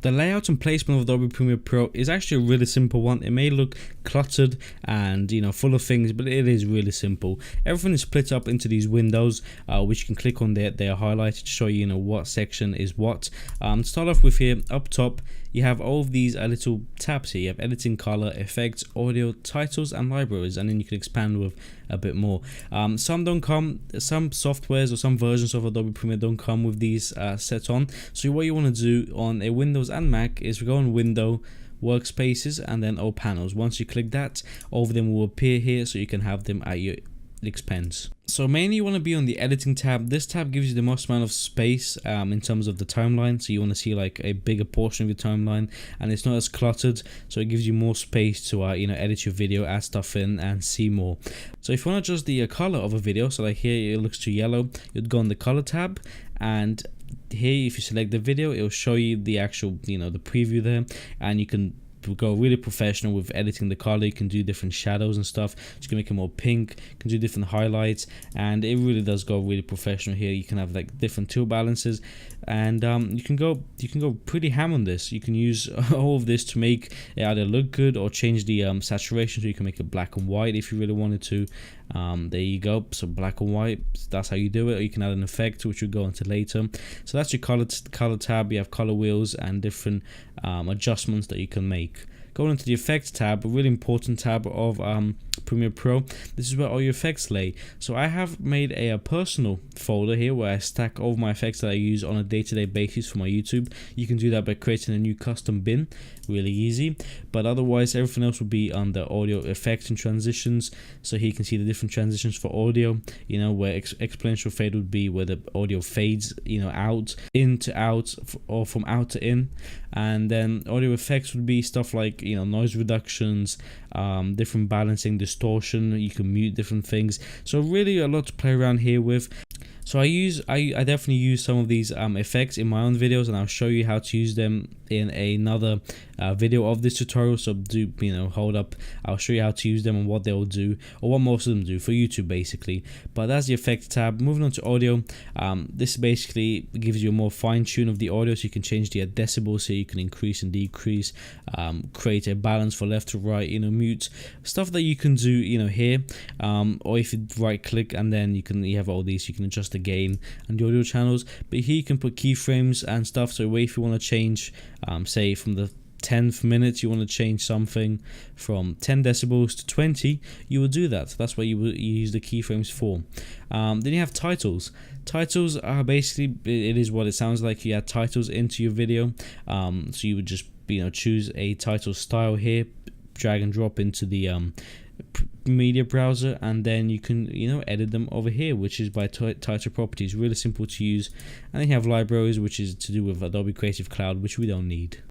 The layout and placement of Adobe Premiere Pro is actually a really simple one. It may look cluttered and full of things, but it is really simple. Everything is split up into these windows, which you can click on there. They are highlighted to show you what section is what. To start off with here, up top, you have all of these little tabs here. You have editing, color, effects, audio, titles, and libraries, and then you can expand with a bit more. Some don't come, some softwares or some versions of Adobe Premiere don't come with these set on. So what you want to do on a Windows and Mac is go on Window, Workspaces, and then All Panels. Once you click that, all of them will appear here, so you can have them at your expense. So mainly you want to be on the editing tab. This tab gives you the most amount of space in terms of the timeline, so you want to see like a bigger portion of your timeline, and it's not as cluttered, so it gives you more space to edit your video, add stuff in, and see more. So if you want to adjust the color of a video, so like here it looks too yellow, you'd go on the color tab, and here if you select the video, it will show you the actual the preview there, and you can go really professional with editing the color. You can do different shadows and stuff, so you can make it more pink, you can do different highlights, and it really does go really professional here. You can have like different tool balances, and you can go pretty ham on this. You can use all of this to make it either look good or change the saturation, so you can make it black and white if you really wanted to. There you go, so black and white, that's how you do it. Or you can add an effect, which we'll go into later. So that's your color tab. You have color wheels and different adjustments that you can make. Going into the effects tab, a really important tab of Premiere Pro. This is where all your effects lay. So I have made a personal folder here where I stack all of my effects that I use on a day-to-day basis for my YouTube. You can do that by creating a new custom bin, really easy. But otherwise, everything else will be under audio effects and transitions. So here you can see the different transitions for audio. Where exponential fade would be where the audio fades, out, in to out, or from out to in. And then audio effects would be stuff like noise reductions, different balancing, distortion. You can mute different things, so really a lot to play around here with. So I definitely use some of these effects in my own videos, and I'll show you how to use them in another video of this tutorial. So do hold up, I'll show you how to use them and what they'll do, or what most of them do for YouTube basically. But that's the effects tab. Moving on to audio, this basically gives you a more fine tune of the audio, so you can change the decibels, so you can increase and decrease, create a balance for left to right, mute stuff that you can do here, or if you right click and then you have all these, you can adjust the gain and the audio channels. But here you can put keyframes and stuff, so if you want to change say from the 10th minute you want to change something from 10 decibels to 20, you will do that. That's what you use the keyframes for. Then you have titles. Titles are basically, it is what it sounds like. You add titles into your video, so you would just choose a title style here, drag and drop into the media browser, and then you can edit them over here, which is by title properties. Really simple to use. And then you have libraries, which is to do with Adobe Creative Cloud, which we don't need.